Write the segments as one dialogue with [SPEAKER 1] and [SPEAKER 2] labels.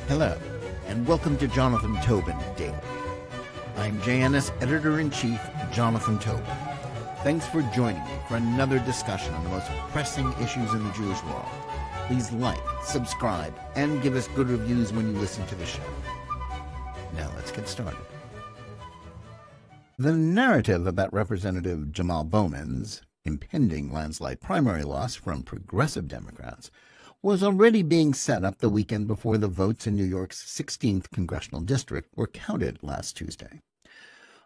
[SPEAKER 1] Hello, and welcome to Jonathan Tobin Daily. I'm JNS Editor-in-Chief Jonathan Tobin. Thanks for joining me for another discussion on the most pressing issues in the Jewish world. Please like, subscribe, and give us good reviews when you listen to the show. Now let's get started. The narrative about Representative Jamal Bowman's impending landslide primary loss from progressive Democrats was already being set up the weekend before the votes in New York's 16th congressional district were counted last Tuesday.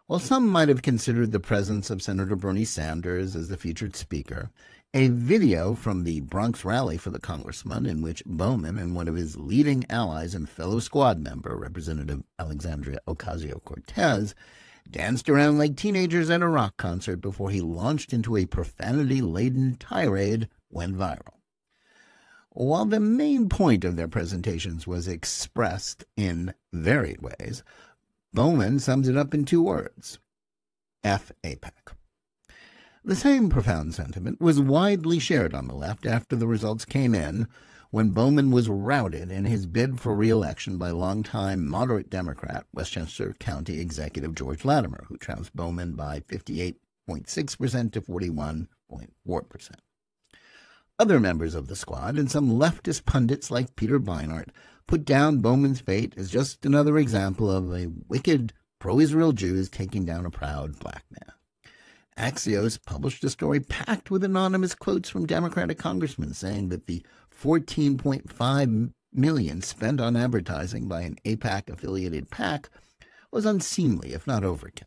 [SPEAKER 1] While some might have considered the presence of Senator Bernie Sanders as the featured speaker, a video from the Bronx rally for the congressman in which Bowman and one of his leading allies and fellow squad member, Representative Alexandria Ocasio-Cortez, danced around like teenagers at a rock concert before he launched into a profanity-laden tirade, went viral. While the main point of their presentations was expressed in varied ways, Bowman sums it up in two words: F AIPAC. The same profound sentiment was widely shared on the left after the results came in, when Bowman was routed in his bid for re-election by longtime moderate Democrat Westchester County Executive George Latimer, who trounced Bowman by 58.6% to 41.4%. Other members of the squad and some leftist pundits like Peter Beinart put down Bowman's fate as just another example of a wicked pro-Israel Jews taking down a proud black man. Axios published a story packed with anonymous quotes from Democratic congressmen saying that the $14.5 million spent on advertising by an AIPAC-affiliated PAC was unseemly, if not overkill.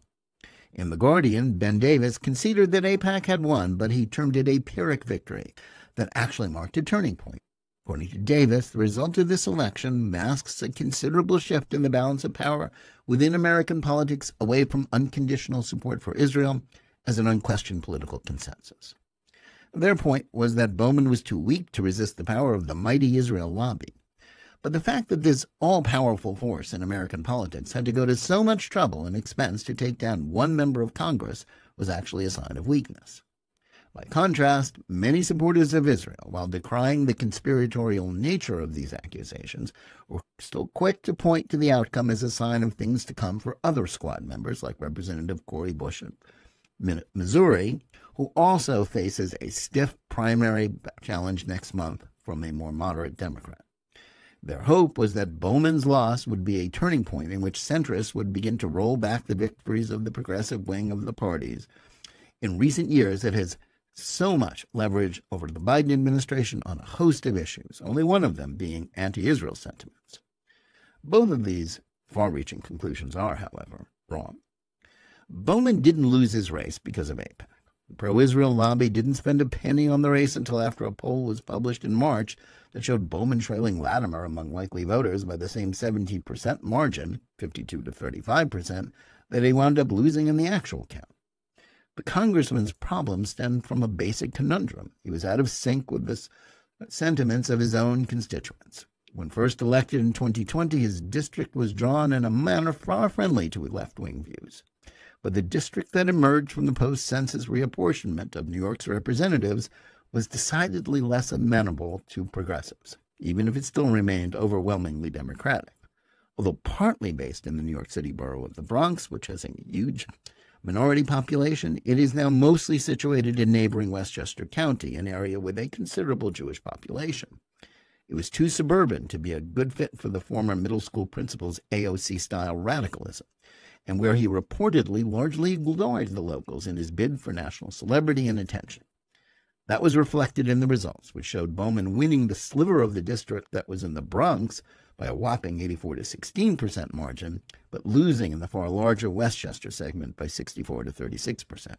[SPEAKER 1] In The Guardian, Ben Davis conceded that AIPAC had won, but he termed it a Pyrrhic victory that actually marked a turning point. According to Davis, the result of this election masks a considerable shift in the balance of power within American politics away from unconditional support for Israel as an unquestioned political consensus. Their point was that Bowman was too weak to resist the power of the mighty Israel lobby. But the fact that this all-powerful force in American politics had to go to so much trouble and expense to take down one member of Congress was actually a sign of weakness. By contrast, many supporters of Israel, while decrying the conspiratorial nature of these accusations, were still quick to point to the outcome as a sign of things to come for other squad members like Representative Cori Bush of Missouri, who also faces a stiff primary challenge next month from a more moderate Democrat. Their hope was that Bowman's loss would be a turning point in which centrists would begin to roll back the victories of the progressive wing of the parties. In recent years, it has so much leverage over the Biden administration on a host of issues, only one of them being anti-Israel sentiments. Both of these far-reaching conclusions are, however, wrong. Bowman didn't lose his race because of AIPAC. The pro-Israel lobby didn't spend a penny on the race until after a poll was published in March that showed Bowman trailing Latimer among likely voters by the same 17% margin, 52 to 35%, that he wound up losing in the actual count. The congressman's problem stemmed from a basic conundrum. He was out of sync with the sentiments of his own constituents. When first elected in 2020, his district was drawn in a manner far friendly to left-wing views. But the district that emerged from the post-census reapportionment of New York's representatives was decidedly less amenable to progressives, even if it still remained overwhelmingly Democratic. Although partly based in the New York City borough of the Bronx, which has a huge minority population, it is now mostly situated in neighboring Westchester County, an area with a considerable Jewish population. It was too suburban to be a good fit for the former middle school principal's AOC-style radicalism, and where he reportedly largely ignored the locals in his bid for national celebrity and attention. That was reflected in the results, which showed Bowman winning the sliver of the district that was in the Bronx by a whopping 84 to 16% margin, but losing in the far larger Westchester segment by 64 to 36%.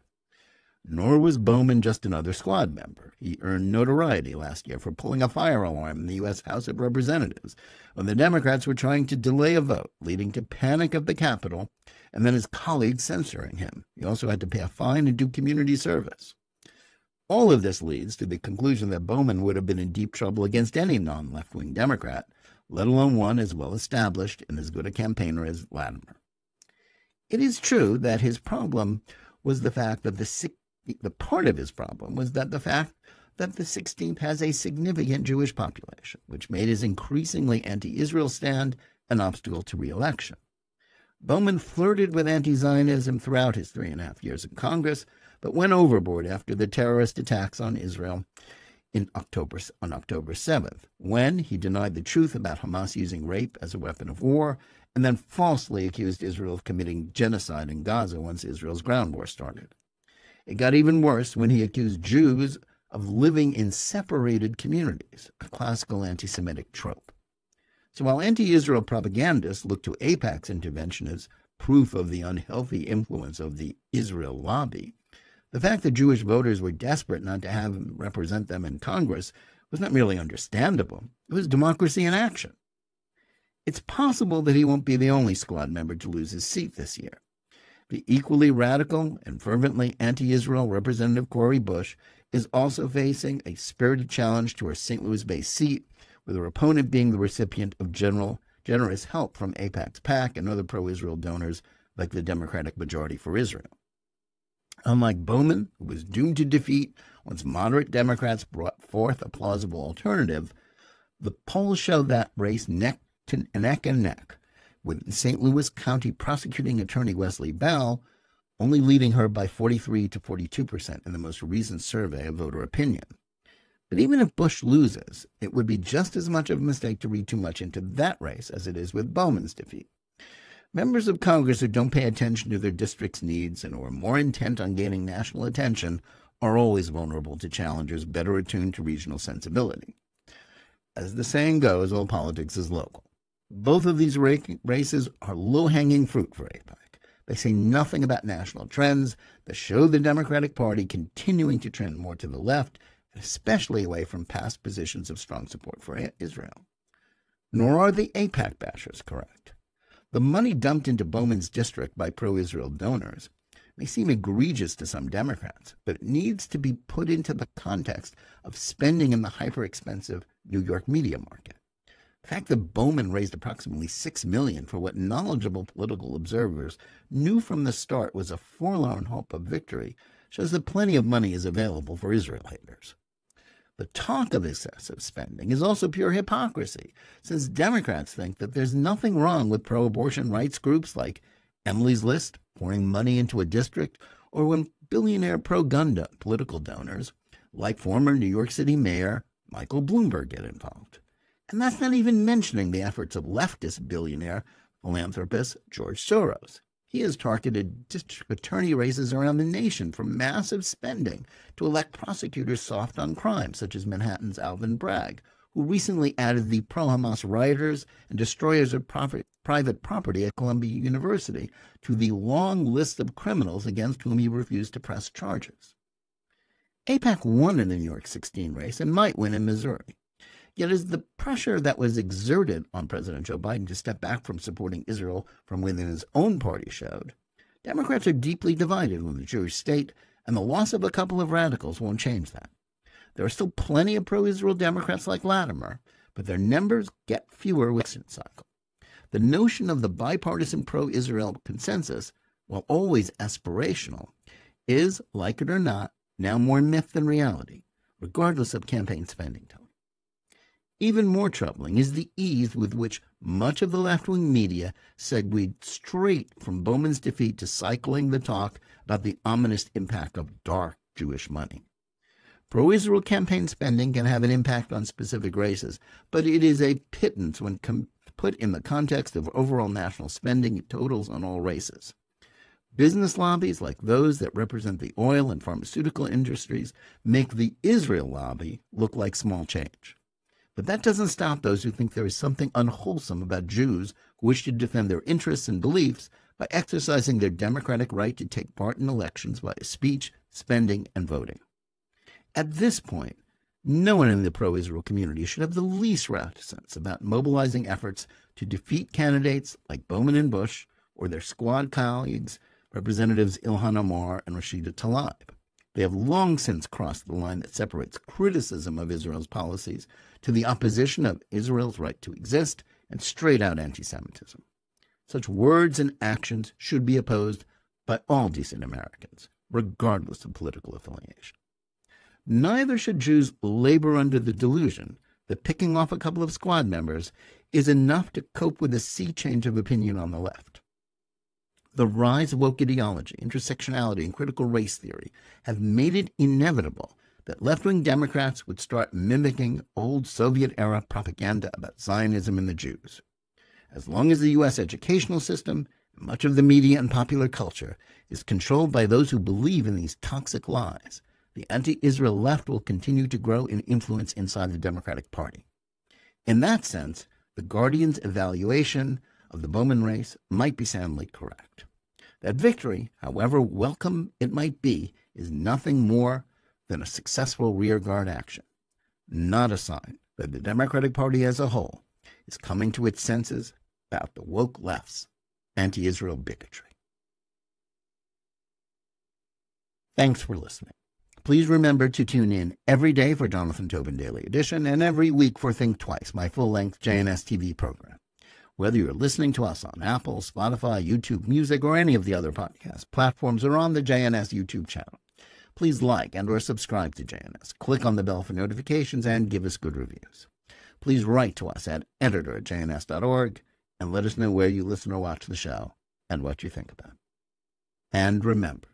[SPEAKER 1] Nor was Bowman just another squad member. He earned notoriety last year for pulling a fire alarm in the U.S. House of Representatives when the Democrats were trying to delay a vote, leading to panic at the Capitol, and then his colleagues censoring him. He also had to pay a fine and do community service. All of this leads to the conclusion that Bowman would have been in deep trouble against any non-left-wing Democrat, let alone one as well-established and as good a campaigner as Latimer. It is true that his problem was the fact that the part of his problem was that the fact that the 16th has a significant Jewish population, which made his increasingly anti-Israel stand an obstacle to re-election. Bowman flirted with anti-Zionism throughout his 3.5 years in Congress, but went overboard after the terrorist attacks on Israel on October 7th, when he denied the truth about Hamas using rape as a weapon of war, and then falsely accused Israel of committing genocide in Gaza once Israel's ground war started. It got even worse when he accused Jews of living in separated communities, a classical anti-Semitic trope. So while anti-Israel propagandists look to AIPAC's intervention as proof of the unhealthy influence of the Israel lobby, the fact that Jewish voters were desperate not to have him represent them in Congress was not merely understandable, it was democracy in action. It's possible that he won't be the only squad member to lose his seat this year. The equally radical and fervently anti-Israel Representative Cori Bush is also facing a spirited challenge to her St. Louis-based seat, with her opponent being the recipient of generous help from AIPAC's PAC and other pro-Israel donors like the Democratic Majority for Israel. Unlike Bowman, who was doomed to defeat once moderate Democrats brought forth a plausible alternative, the polls show that race neck and neck, with St. Louis County Prosecuting Attorney Wesley Bell only leading her by 43 to 42% in the most recent survey of voter opinion. But even if Bush loses, it would be just as much of a mistake to read too much into that race as it is with Bowman's defeat. Members of Congress who don't pay attention to their district's needs and who are more intent on gaining national attention are always vulnerable to challengers better attuned to regional sensibility. As the saying goes, all politics is local. Both of these races are low-hanging fruit for AIPAC. They say nothing about national trends that show the Democratic Party continuing to trend more to the left, and especially away from past positions of strong support for Israel. Nor are the AIPAC bashers correct. The money dumped into Bowman's district by pro-Israel donors may seem egregious to some Democrats, but it needs to be put into the context of spending in the hyper-expensive New York media market. The fact that Bowman raised approximately $6 million for what knowledgeable political observers knew from the start was a forlorn hope of victory shows that plenty of money is available for Israel haters. The talk of excessive spending is also pure hypocrisy, since Democrats think that there's nothing wrong with pro-abortion rights groups like Emily's List pouring money into a district, or when billionaire pro-gun political donors, like former New York City Mayor Michael Bloomberg, get involved. And that's not even mentioning the efforts of leftist billionaire philanthropist George Soros. He has targeted district attorney races around the nation for massive spending to elect prosecutors soft on crime, such as Manhattan's Alvin Bragg, who recently added the pro-Hamas rioters and destroyers of private property at Columbia University to the long list of criminals against whom he refused to press charges. AIPAC won in the New York 16 race and might win in Missouri. Yet as the pressure that was exerted on President Joe Biden to step back from supporting Israel from within his own party showed, Democrats are deeply divided on the Jewish state, and the loss of a couple of radicals won't change that. There are still plenty of pro-Israel Democrats like Latimer, but their numbers get fewer with the cycle. The notion of the bipartisan pro-Israel consensus, while always aspirational, is, like it or not, now more myth than reality, regardless of campaign spending tone. Even more troubling is the ease with which much of the left-wing media segued straight from Bowman's defeat to cycling the talk about the ominous impact of dark Jewish money. Pro-Israel campaign spending can have an impact on specific races, but it is a pittance when put in the context of overall national spending totals on all races. Business lobbies like those that represent the oil and pharmaceutical industries make the Israel lobby look like small change. But that doesn't stop those who think there is something unwholesome about Jews who wish to defend their interests and beliefs by exercising their democratic right to take part in elections via speech, spending, and voting. At this point, no one in the pro-Israel community should have the least reticence about mobilizing efforts to defeat candidates like Bowman and Bush or their squad colleagues, Representatives Ilhan Omar and Rashida Tlaib. They have long since crossed the line that separates criticism of Israel's policies to the opposition of Israel's right to exist and straight-out anti-Semitism. Such words and actions should be opposed by all decent Americans, regardless of political affiliation. neither should Jews labor under the delusion that picking off a couple of squad members is enough to cope with a sea change of opinion on the left. The rise of woke ideology, intersectionality, and critical race theory have made it inevitable that left-wing Democrats would start mimicking old Soviet-era propaganda about Zionism and the Jews. As long as the U.S. educational system, much of the media and popular culture, is controlled by those who believe in these toxic lies, the anti-Israel left will continue to grow in influence inside the Democratic Party. In that sense, the Guardian's evaluation of the Bowman race might be soundly correct. That victory, however welcome it might be, is nothing more than a successful rearguard action, not a sign that the Democratic Party as a whole is coming to its senses about the woke left's anti-Israel bigotry. Thanks for listening. Please remember to tune in every day for Jonathan Tobin Daily Edition and every week for Think Twice, my full-length JNS TV program. Whether you're listening to us on Apple, Spotify, YouTube Music, or any of the other podcast platforms or on the JNS YouTube channel, please like and or subscribe to JNS, click on the bell for notifications, and give us good reviews. Please write to us at editor@jns.org and let us know where you listen or watch the show and what you think about it. And remember,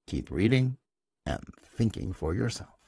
[SPEAKER 1] keep reading and thinking for yourself.